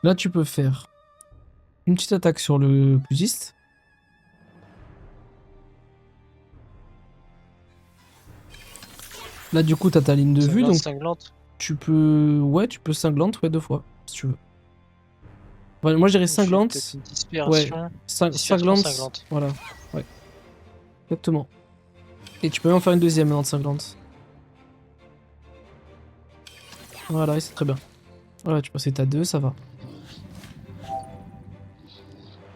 Là, tu peux faire une petite attaque sur le cultiste. Là, du coup, t'as ta ligne de vue, donc cinglante. tu peux... Ouais, tu peux cinglante, ouais, 2 fois, si tu veux. Enfin, moi, je dirais cinglante. Une Ouais, dispersion. cinglante. Voilà, ouais. Exactement. Et tu peux même en faire une deuxième maintenant de cinglante. Voilà, et c'est très bien. Voilà, tu passes à 2, ça va.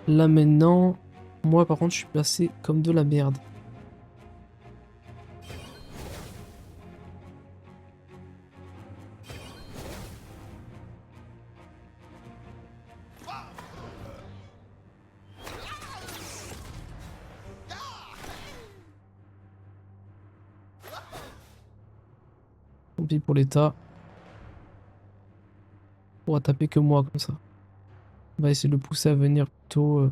Là, maintenant... Moi, par contre, je suis placé comme de la merde. Tant pis pour l'état. On pourra taper que moi, comme ça. On va essayer de le pousser à venir plutôt...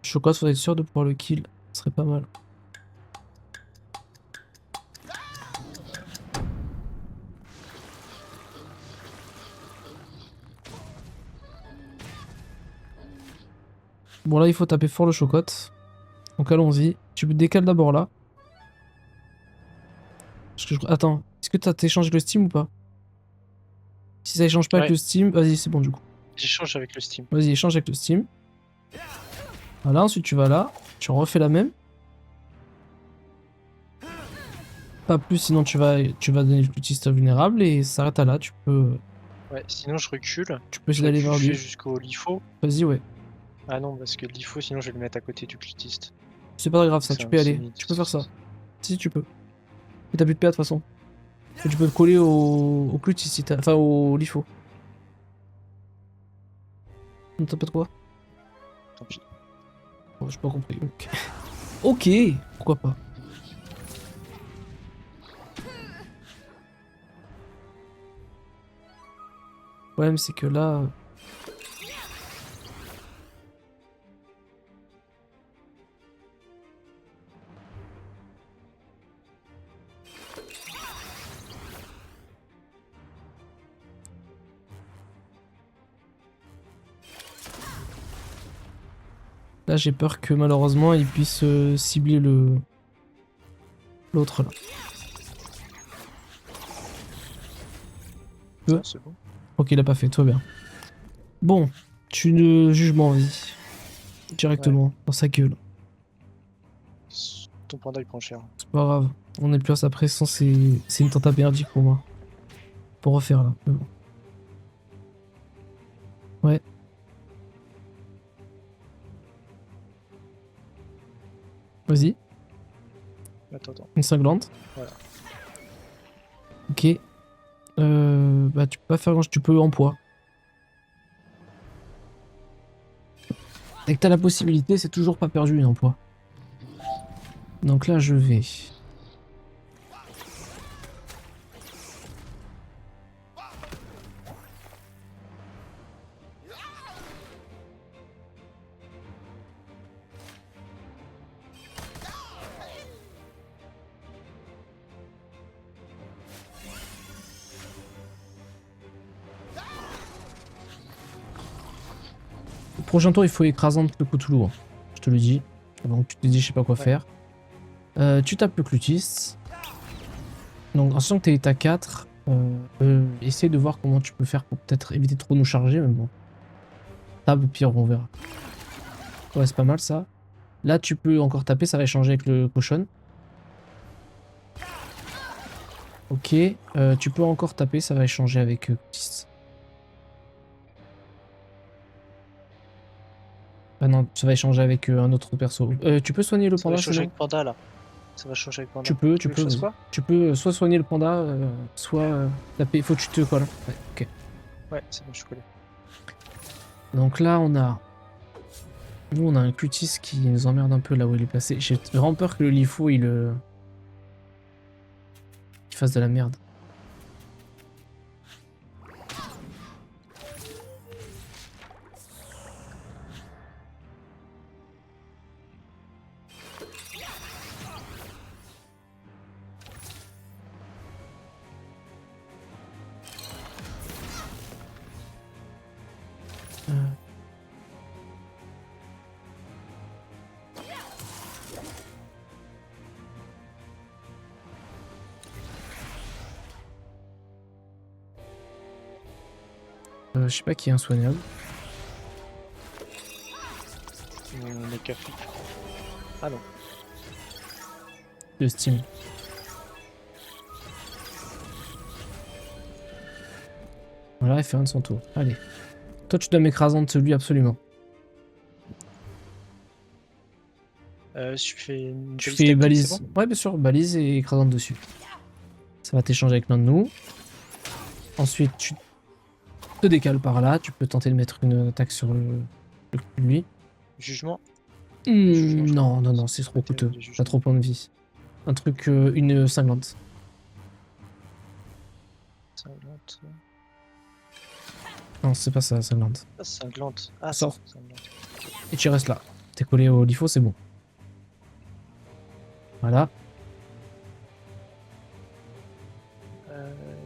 Chocolat, faudrait être sûr de pouvoir le kill. Ce serait pas mal. Bon, là, il faut taper fort le chocotte. Donc, allons-y. Tu me décales d'abord là. Attends, est-ce que t'as échangé le Steam ou pas? Si ça échange pas avec Ouais. le Steam, vas-y, c'est bon du coup. J'échange avec le Steam. Vas-y, échange avec le Steam. Voilà, ensuite tu vas là. Tu refais la même. Pas plus, sinon tu vas donner le cultiste vulnérable et ça s'arrête à là. Tu peux Ouais, sinon je recule. essayer d'aller vers Je lui. vais jusqu'au LIFO. Vas-y, ouais. Ah non, parce que le LIFO, sinon je vais le mettre à côté du cultiste. C'est pas grave ça, tu peux y aller. Tu peux faire ça. Si, tu peux. Mais t'as plus de PA de toute façon. Et tu peux te coller au cultiste si t'as. Enfin, au LIFO. Non, t'as pas de quoi? Tant pis. Oh, j'ai pas compris. Ok. Ok, pourquoi pas. Le problème, c'est que là. Là, j'ai peur que malheureusement, il puisse cibler l'autre là. Non, c'est bon. Ok, il a pas fait, tout va bien. Bon, tu ne jugement, vas-y. Directement, dans sa gueule. Ton panda il prend cher. C'est pas grave. On est plus à sa pression, c'est une tente merdique pour moi. Pour refaire là. Mais bon. Ouais. Vas-y. Attends. Une cinglante. Voilà. Ok. Bah tu peux pas faire grand chose, tu peux en poids. Dès que t'as la possibilité, c'est toujours pas perdu en poids. Donc là je vais. Le prochain tour il faut écrasante le Cthulhu. Hein. Je te le dis. Donc tu te dis je sais pas quoi faire. Tu tapes le cultiste. Donc en sachant que t'es état 4, essaye de voir comment tu peux faire pour peut-être éviter de trop nous charger, mais bon. Tape, au pire on verra. Ouais, c'est pas mal ça. Là tu peux encore taper, ça va échanger avec le cochon. Ok, tu peux encore taper, ça va échanger avec cultiste. Ah non, ça va échanger avec un autre perso. Tu peux soigner le Ça va panda changer sinon? avec panda là. Ça va changer avec panda. Tu peux, vas-y. Quoi tu peux soit soigner le panda, soit taper. Faut que tu te colles. Ouais, ok. Ouais, c'est bon, je suis collé. Donc là, nous, on a un cultiste qui nous emmerde un peu là où il est placé. J'ai vraiment peur que le LIFO, il fasse de la merde. Je sais pas qui est insoignable. Mecha flip. Ah non. De Steam. Voilà, il fait un de son tour. Allez. Toi, tu dois m'écraser de celui absolument. Je fais une Tu balise fais tactique, balise. c'est bon. Ouais, bien sûr, balise et écrasante dessus. Ça va t'échanger avec l'un de nous. Ensuite, tu te décales par là. Tu peux tenter de mettre une attaque sur le cul de lui. Jugement. Jugement, je Non, crois. non, non, c'est trop Côté coûteux. des T'as jugements. trop point de vie. Un truc, une cinglante. 50. Non, c'est pas ça, cinglante. Ah, cinglante. Ah, Sors. cinglante. Et tu restes là. T'es collé au lifo, c'est bon. Voilà.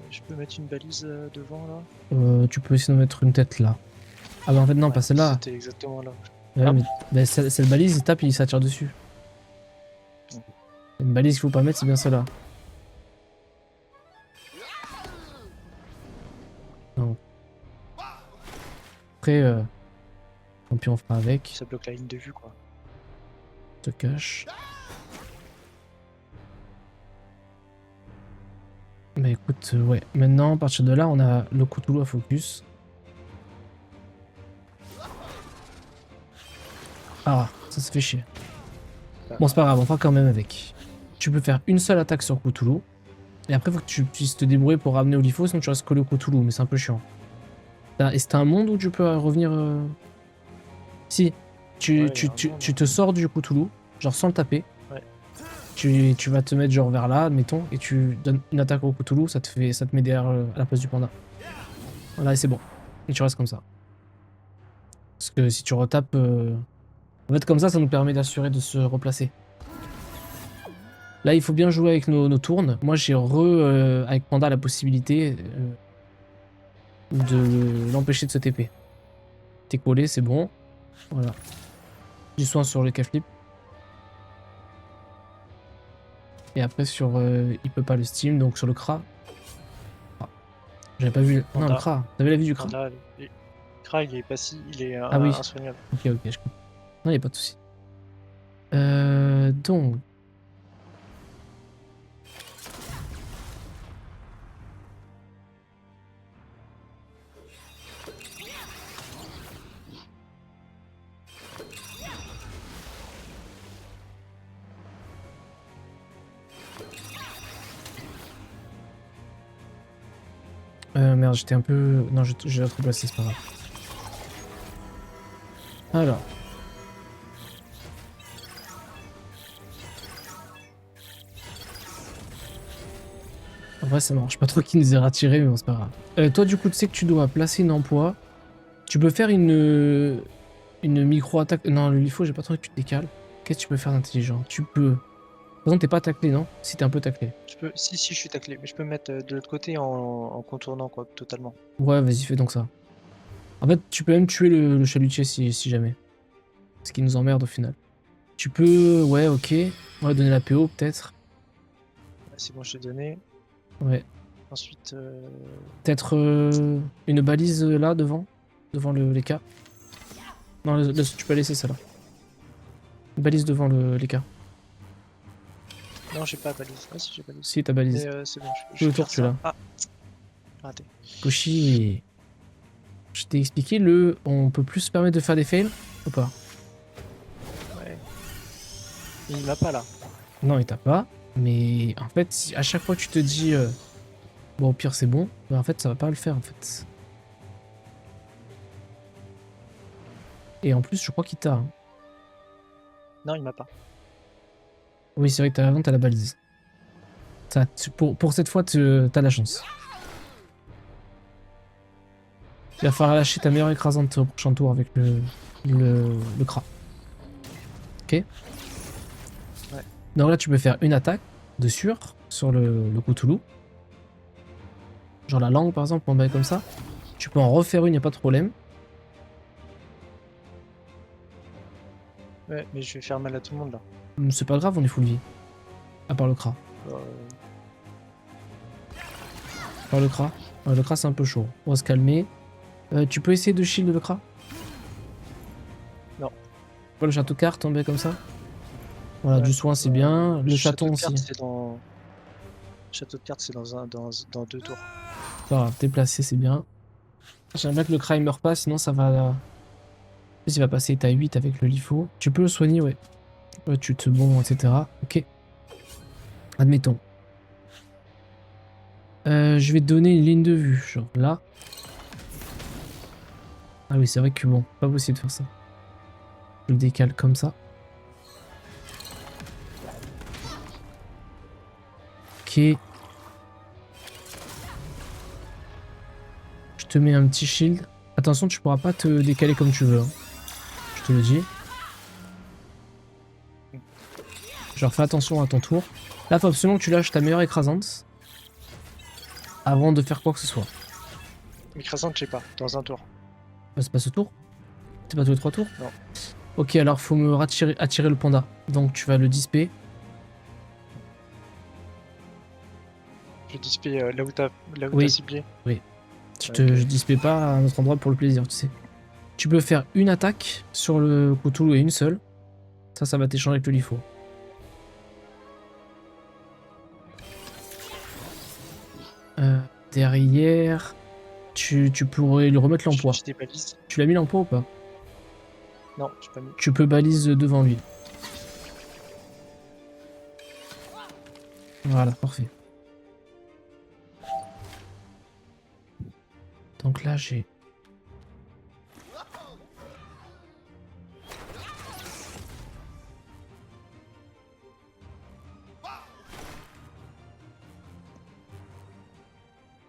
Je peux mettre une balise devant là. Tu peux essayer de mettre une tête là. Ah bah en fait non, Ouais, pas celle-là. C'était exactement là. Ouais, Ah mais cette balise, il tape et il s'attire dessus. Une balise qu'il faut pas mettre, c'est bien celle-là. Non. Après, tant pis, on fera avec. Ça bloque la ligne de vue quoi. Te cache. Bah écoute, ouais. Maintenant, à partir de là, on a le Cthulhu à focus. Ah, ça fait chier. Bon, c'est pas grave, on fera quand même avec. Tu peux faire une seule attaque sur Cthulhu. Et après, faut que tu puisses te débrouiller pour ramener au Lifo, sinon tu restes collé au Cthulhu, mais c'est un peu chiant. Et c'est un monde où tu peux revenir... Si, tu, Ouais, tu, y a un tu, monde, tu hein. te sors du Cthulhu, genre sans le taper. Ouais. Tu vas te mettre genre vers là, admettons, et tu donnes une attaque au Cthulhu, ça te met derrière à la place du panda. Voilà, et c'est bon. Et tu restes comme ça. Parce que si tu retapes... En fait, comme ça nous permet d'assurer de se replacer. Là, il faut bien jouer avec nos tournes. Moi, j'ai avec Panda la possibilité de l'empêcher de se TP. T'es collé, c'est bon. Voilà. Du soin sur le K-flip. Et après, sur... il peut pas le steam, donc sur le Kra. Ah. J'avais pas vu... Non, Panda. le Kra. T'avais la vue du Kra? Panda, Kra, il est pas si, il est Ah oui. insoignable. Ok, je comprends. Non, y a pas de souci. Donc... merde, j'étais un peu... Non, je vais te replacer, c'est pas grave. Alors. En vrai, ça marche pas trop qu'il nous ait retiré, mais bon, c'est pas grave. Toi, du coup, tu sais que tu dois placer une emploi. Tu peux faire une micro-attaque. Non, le Lifo, j'ai pas trop que tu te décales. Qu'est-ce que tu peux faire d'intelligent? Tu peux... Par exemple, t'es pas taclé, non? Si t'es un peu taclé. Je peux, si je suis taclé, mais je peux me mettre de l'autre côté en contournant quoi, totalement. Ouais, vas-y, fais donc ça. En fait, tu peux même tuer le chalutier si jamais. Ce qui nous emmerde au final. Tu peux... Ouais, ok. On va donner la PO, peut-être. Ouais, c'est bon, je t'ai donné. Ouais. Ensuite, Peut-être une balise là, devant les cas. Non, tu peux laisser ça là. Une balise devant les cas. non, j'ai pas balise. Ah si, j'ai balise. Si, ta balise. Mais c'est bon, Tout le vais tour, faire tu l'as. ça. Ah, raté. Koshi. Je t'ai expliqué on peut plus se permettre de faire des fails ou pas? Ouais. Il m'a pas là. Non, il t'a pas. Mais en fait, si à chaque fois que tu te dis bon, au pire c'est bon, bah, en fait ça va pas le faire en fait. Et en plus, je crois qu'il t'a. Hein. Non, il m'a pas. Oui, c'est vrai que t'as la balise. Ça, pour cette fois, t'as la chance. Il va falloir lâcher ta meilleure écrasante au prochain tour avec le Kra. Ok? Ouais. Donc là, tu peux faire une attaque de sur le Cthulhu. Genre la langue, par exemple, on met comme ça. Tu peux en refaire une, y a pas de problème. Ouais, mais je vais faire mal à tout le monde là. C'est pas grave, on est full vie. À part le Kra. Euh, À part le Kra. Ouais, le Kra, c'est un peu chaud. On va se calmer. Tu peux essayer de shield le Kra? Non. Pas le château de cartes tombé comme ça? Voilà, Ouais, du soin c'est bien. Le château chaton de aussi. cartes, c'est dans... Château de cartes, c'est dans 2 tours. Voilà, déplacer c'est bien. J'aimerais bien que le Kra il meurt pas, sinon ça va. En plus, il va passer état 8 avec le Lifo. Tu peux le soigner, ouais. Ouais, tu te bon, etc. Ok. Admettons. Je vais te donner une ligne de vue, genre là. Ah oui, c'est vrai que bon, pas possible de faire ça. Je le décale comme ça. Ok. Je te mets un petit shield. Attention, tu pourras pas te décaler comme tu veux. Hein. Je te le dis. Genre, fais attention à ton tour. Là, faut absolument que tu lâches ta meilleure écrasante. Avant de faire quoi que ce soit. Écrasante, je sais pas, dans un tour. Bah, c'est pas ce tour. C'est pas tous les 3 tours. Non. Ok, alors faut me attirer le panda. Donc tu vas le disper. Je display là où t'as Oui. ciblé. Je display pas à un autre endroit pour le plaisir, tu sais. Tu peux faire une attaque sur le Cthulhu et une seule. Ça va t'échanger avec le Lifo. Derrière, tu pourrais lui remettre l'emploi. J'ai des balises. Tu l'as mis l'emploi ou pas? Non, j'ai pas mis. Tu peux balise devant lui. Voilà, parfait. Donc là, j'ai...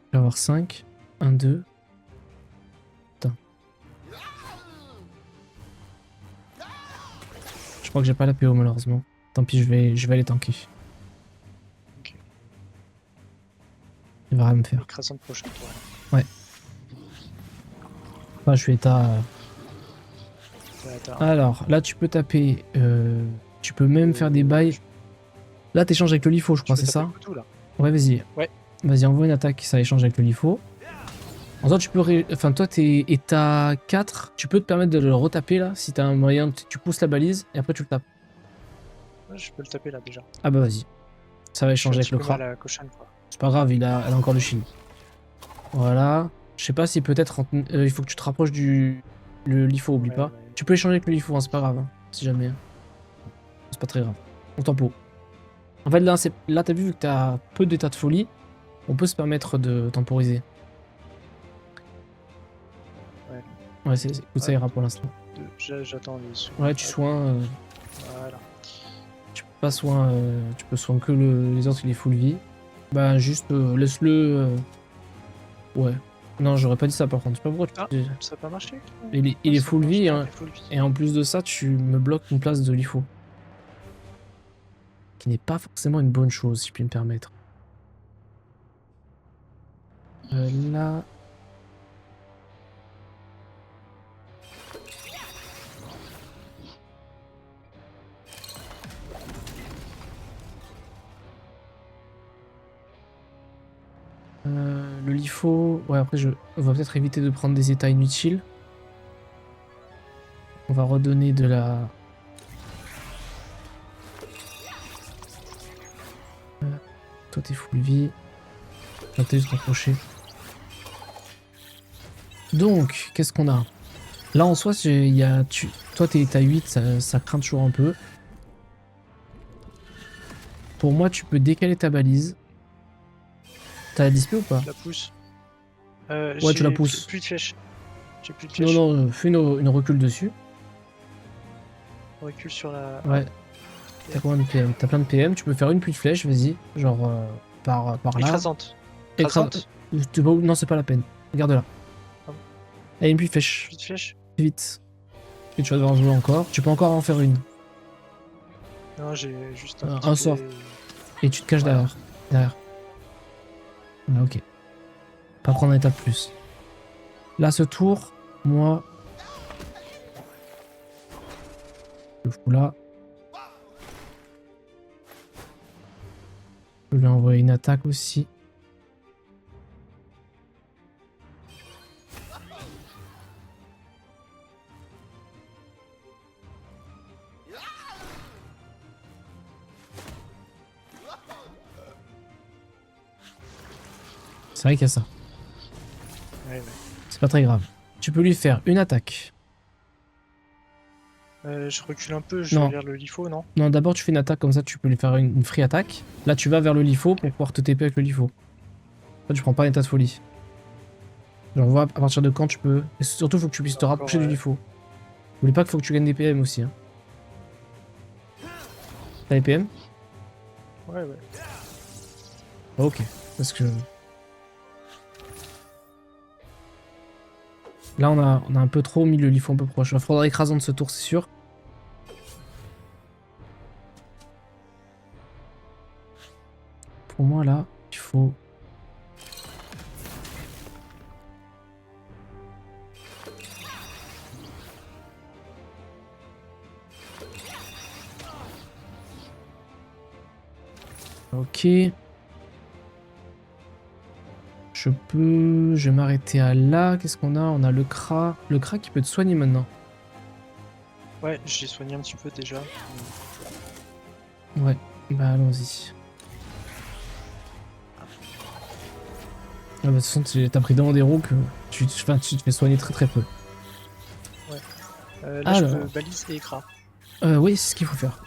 Je vais avoir 5. 1, 2. Putain. Je crois que j'ai pas la PO malheureusement. Tant pis, je vais aller tanker. Ok. Il va rien me faire. Écrasante prochain tour. Enfin, je suis état... Ouais, Alors, là, tu peux taper... tu peux même faire des bails... Là, t'échanges avec le Lifo, je crois, c'est ça? Là. Ouais, vas-y. Ouais. Vas-y, envoie une attaque, ça échange avec le Lifo. En toi, tu peux... Enfin, toi, t'es état 4. Tu peux te permettre de le retaper, là. Si t'as un moyen, tu pousses la balise, et après, tu le tapes. Ouais, je peux le taper là déjà. Ah bah, vas-y. Ça va échanger avec le Kra. La cochonne, quoi. C'est pas grave, elle a encore le shield. Voilà. Je sais pas si peut-être... il faut que tu te rapproches du... Le Lifo, oublie pas. Ouais. Tu peux échanger avec le Lifo, hein, c'est pas grave. Hein, si jamais. Hein. C'est pas très grave. On tempo. En fait, là t'as vu que t'as peu d'état de folie, on peut se permettre de temporiser. Ouais, écoute, ça ira pour l'instant. J'attends les soins. Ouais, tu soins. Voilà. Tu peux pas soin. Tu peux soin que les autres, il est full vie. Bah, juste laisse-le. Ouais. Non, j'aurais pas dit ça par contre. Je sais pas pourquoi tu. Ça a pas marché. Il est full vie, hein, et en plus de ça, tu me bloques une place de l'IFO. Qui n'est pas forcément une bonne chose, si je puis me permettre. Là... le LIFO... Ouais, après, on va peut-être éviter de prendre des états inutiles. On va redonner de la... Toi, t'es full vie. On va peut-être se rapprocher. Donc, qu'est-ce qu'on a? Là, en soi, toi, t'es état 8, ça craint toujours un peu. Pour moi, tu peux décaler ta balise. T'as la display ou pas? Je la pousse. Ouais, tu la pousses. Plus de flèches. J'ai plus de flèches. Non, fais une recul dessus. On recule sur la... Ouais. T'as combien de PM? T'as plein de PM, tu peux faire une pluie de flèche, vas-y. Genre par là. Écrasante. Non, c'est pas la peine. Regarde-la. Ah bon. Allez, une pluie de flèche. Plus de flèches. Vite. Et tu vas devoir en jouer encore. Tu peux encore en faire une. Non, j'ai juste un sort. Et tu te caches derrière. Ah, ok. Pas prendre un état de plus. Là, ce tour, moi... Je le fous là. Je lui envoyer une attaque aussi. C'est vrai qu'il y a ça. Ouais, ouais. C'est pas très grave. Tu peux lui faire une attaque. Je recule un peu, je Non. vais vers le LIFO, non? Non, d'abord tu fais une attaque comme ça, tu peux lui faire une free attaque. Là, tu vas vers le LIFO pour pouvoir te TP avec le LIFO. Là, tu prends pas un état de folie. Genre, on voit à partir de quand tu peux. Et surtout, il faut que tu puisses te rapprocher du LIFO. N'oublie pas qu'il faut que tu gagnes des PM aussi. Hein. T'as les PM? Ouais, ouais. Ok. Parce que. Là, on a un peu trop mis le LIFO un peu proche. Il faudra écrasant de ce tour, c'est sûr. Pour moi, là, il faut. Ok. Je vais m'arrêter à là. Qu'est-ce qu'on a? On a le Kra. Le Kra qui peut te soigner maintenant. Ouais, j'ai soigné un petit peu déjà. Ouais, bah allons-y. Ah bah, de toute façon, t'as pris dans des roues que tu te fais soigner très très peu. Là, je Alors. peux balise et écras. Oui, c'est ce qu'il faut faire.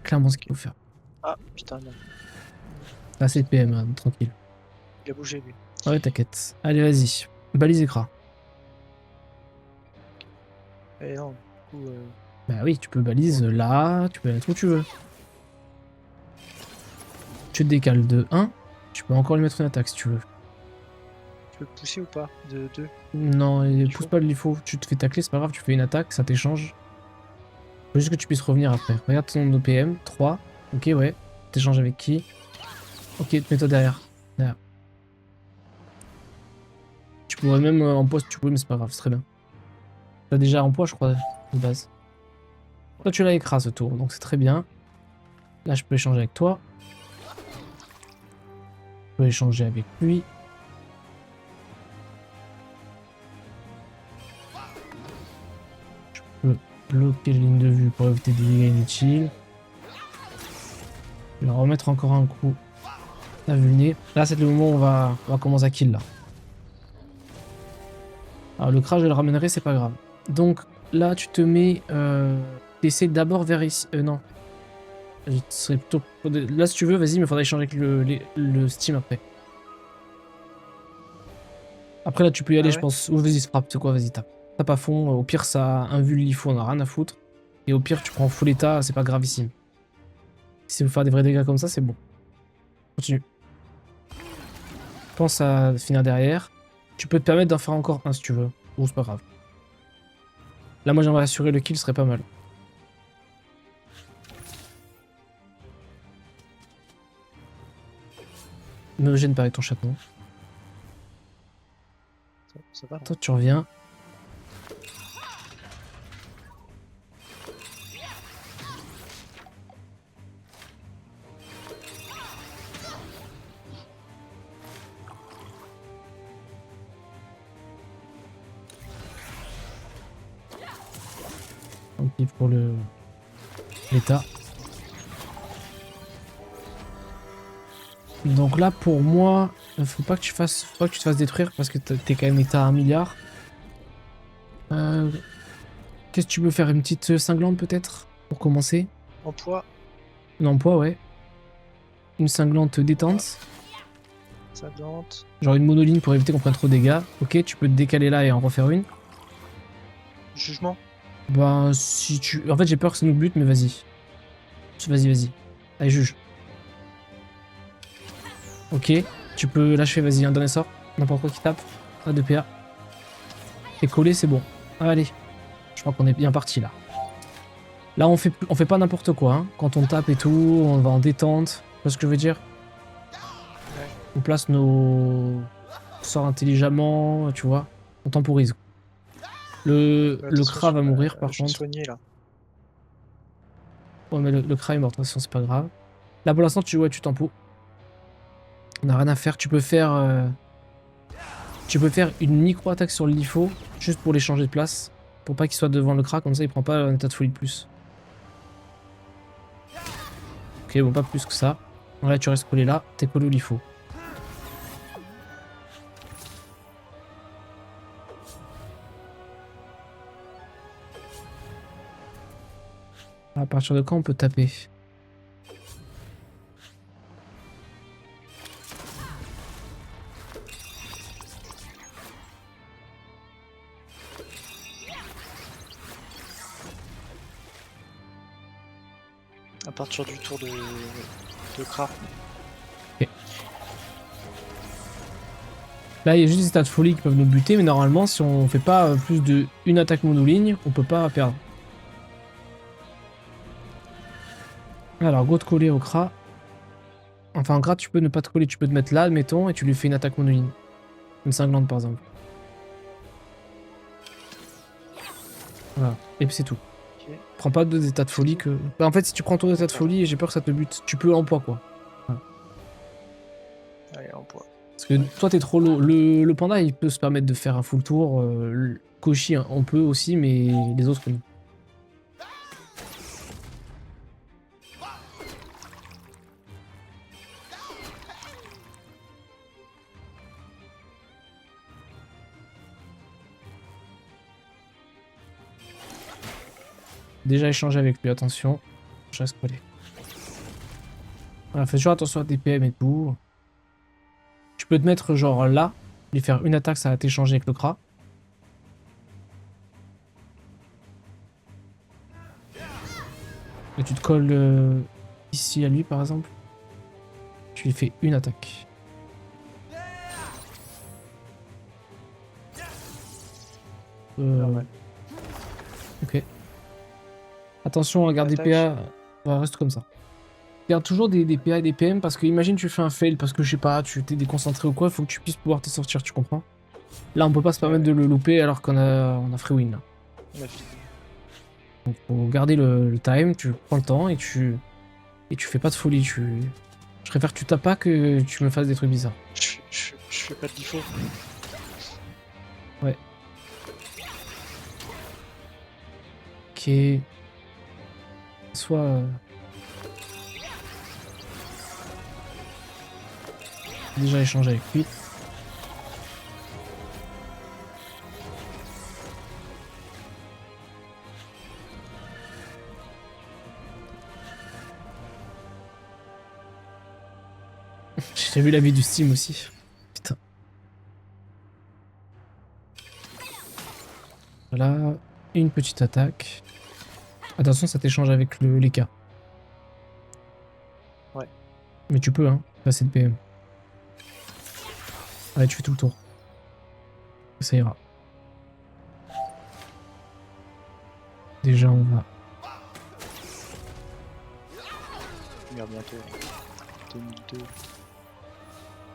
Clairement, ce qu'il faut faire. Ah, putain, non. T'as assez de PM, hein, tranquille. Il a bougé, lui. Ouais, t'inquiète. Allez, vas-y. Balise écras. Et non, du coup, Bah oui, tu peux balise là, tu peux mettre où tu veux. Tu te décales de 1, tu peux encore lui mettre une attaque si tu veux. tu peux pousser ou pas? De 2. Non, Il pousse faut. pas le LIFO. Tu te fais tacler, c'est pas grave, tu fais une attaque, ça t'échange. Faut juste que tu puisses revenir après. Regarde ton nombre de PM, 3. Ok, ouais. T'échanges avec qui? Ok, mets-toi derrière. Derrière. Tu pourrais même en poids si tu pouvais, mais c'est pas grave, c'est très bien. T'as déjà en poids, je crois, de base. Toi, tu l'as écrasé ce tour, donc c'est très bien. Là, je peux échanger avec toi. Je peux échanger avec lui. Je peux bloquer les lignes de vue pour éviter des dégâts inutiles. Je vais leur remettre encore un coup. La vulné. Là, c'est le moment où on va commencer à kill, là. Alors, le crash, je le ramènerai, c'est pas grave. Donc, là, tu te mets... T'essaies d'abord vers ici... non. Je serais plutôt... Là, si tu veux, vas-y, mais il faudra échanger avec le Steam après. Après, là, tu peux y aller, Ah je ouais? pense. Ou vas-y, frappe, c'est quoi, vas-y, tape. Tape à fond. Au pire, ça a un vu le LIFO, on a rien à foutre. Et au pire, tu prends full état, c'est pas gravissime. Si vous faire des vrais dégâts comme ça, c'est bon. Continue. Pense à finir derrière. Tu peux te permettre d'en faire encore un si tu veux. Ou c'est pas grave. Là, moi, j'aimerais assurer le kill, ce serait pas mal. Ne me gêne pas avec ton chaton. Ça va. Toi, tu reviens. Tant pis pour l'état. Donc là, pour moi, faut pas que tu te fasses détruire parce que t'es quand même état à 1 milliard. Qu'est-ce que tu veux faire? Une petite cinglante peut-être? Pour commencer? En poids, Une emploi, ouais. Une cinglante détente. ça plante. Genre une monoline pour éviter qu'on prenne trop de dégâts. Ok, tu peux te décaler là et en refaire une. Jugement. Bah, si tu... En fait, j'ai peur que ça nous bute, mais vas-y. Vas-y, vas-y. Allez, juge. Ok, tu peux lâcher, vas-y, un dernier sort. N'importe quoi qui tape. A de PA. T'es collé, c'est bon. Allez. Je crois qu'on est bien parti là. Là, on fait pas n'importe quoi. Hein. Quand on tape et tout, on va en détente. Tu vois ce que je veux dire? Ouais. On place nos sorts intelligemment, tu vois. On temporise. Le Attention, Kra va mourir par je suis contre. soigné là. Ouais, mais le Kra est mort, de toute façon, c'est pas grave. Là, pour l'instant, tu tempo. On a rien à faire. Tu peux faire une micro-attaque sur le LIFO, juste pour les changer de place. Pour pas qu'il soit devant le Kra, comme ça, il prend pas un état de folie de plus. Ok, bon, pas plus que ça. Bon, là, tu restes collé là. T'es collé au LIFO. À partir de quand on peut taper? À partir du tour de Kra. Là, il y a juste des stats de folie qui peuvent nous buter, mais normalement, si on fait pas plus de une attaque monoligne, on peut pas perdre. Alors, go te coller au Kra. Enfin, en Kra, tu peux ne pas te coller, tu peux te mettre là, admettons, et tu lui fais une attaque monoligne. Une cinglante, par exemple. Voilà, et puis c'est tout. Ok. Prends pas deux états de folie que... Bah, en fait, si tu prends ton état de folie, j'ai peur que ça te bute. Tu peux en poids, quoi. Allez, en poids. Parce que toi, t'es trop low. Le panda, il peut se permettre de faire un full tour. Le Koshi, hein, on peut aussi, mais les autres, non. Déjà échangé avec lui, attention. Je reste collé. Voilà, fais toujours attention à tes PM et tout. Tu peux te mettre genre là, lui faire une attaque, ça va t'échanger avec le Kra. Et tu te colles ici à lui par exemple. Tu lui fais une attaque. Normal. Ok. Attention à garder Attaque. PA. Reste comme ça. Garde toujours des PA et des PM parce que imagine tu fais un fail parce que je sais pas, tu t'es déconcentré ou quoi, il faut que tu puisses pouvoir te sortir, tu comprends? Là on peut pas se permettre de le louper alors qu'on a free win là. On a fini. Donc faut garder le time, tu prends le temps et tu fais pas de folie. Je préfère que tu tapes pas que tu me fasses des trucs bizarres. Je fais pas de défaut. Ouais. Ok. Soit... Déjà échanger avec lui. J'ai vu la vie du Steam aussi. Putain. Voilà. Une petite attaque. Attention, ça t'échange avec les cas. Ouais. Mais tu peux, hein. Passer de PM. Allez, tu fais tout le tour. Ça ira. Déjà, on va... Il meurt bientôt. 2002.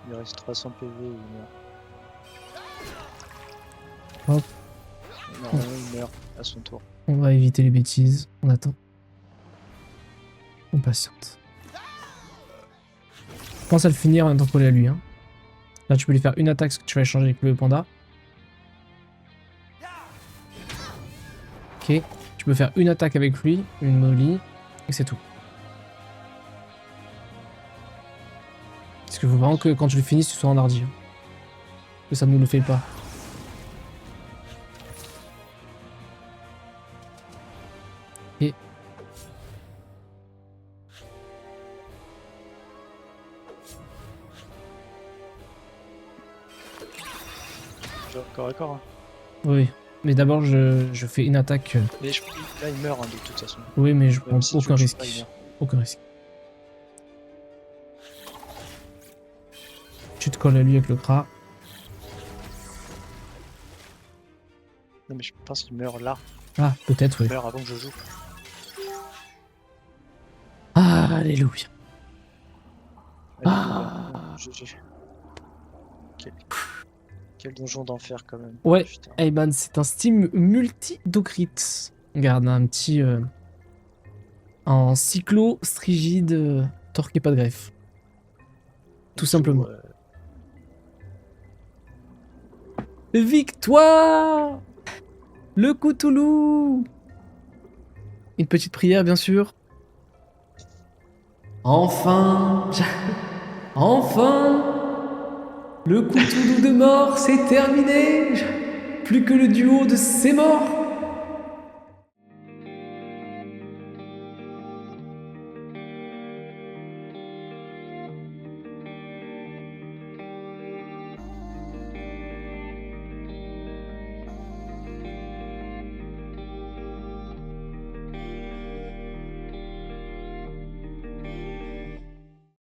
Il reste 300 PV, il meurt. Hop. Normalement, il meurt à son tour. On va éviter les bêtises. On attend. On patiente. Pense à le finir en étant collé à lui. Hein. Là, tu peux lui faire une attaque parce que tu vas échanger avec le panda. Ok. Tu peux faire une attaque avec lui, une monoligne, et c'est tout. Parce qu'il faut vraiment que quand tu le finisses, tu sois en hardi. Hein. Que ça ne nous le fait pas. Et... Corps à corps. Hein. Oui. Mais d'abord, je fais une attaque. Mais là, il meurt hein, de toute façon. Oui, mais je prends Même si tu aucun le tues risque. pas, il meurt. Aucun risque. Tu te colles à lui avec le Kra. Non, mais je pense qu'il meurt là. Ah, peut-être, oui. Il meurt avant que je joue. Ah, alléluia. Allez, Ah. GG. Quel donjon d'enfer quand même. Ouais, Putain. Ayban, c'est un Steam multi-docrit. Regarde, un petit... en cyclo, strigide, torque et pas de greffe. Tout simplement. Victoire! Le Cthulhu! Une petite prière, bien sûr. Enfin! Enfin! Le Cthulhu de mort, c'est terminé! Plus que le duo de ces morts!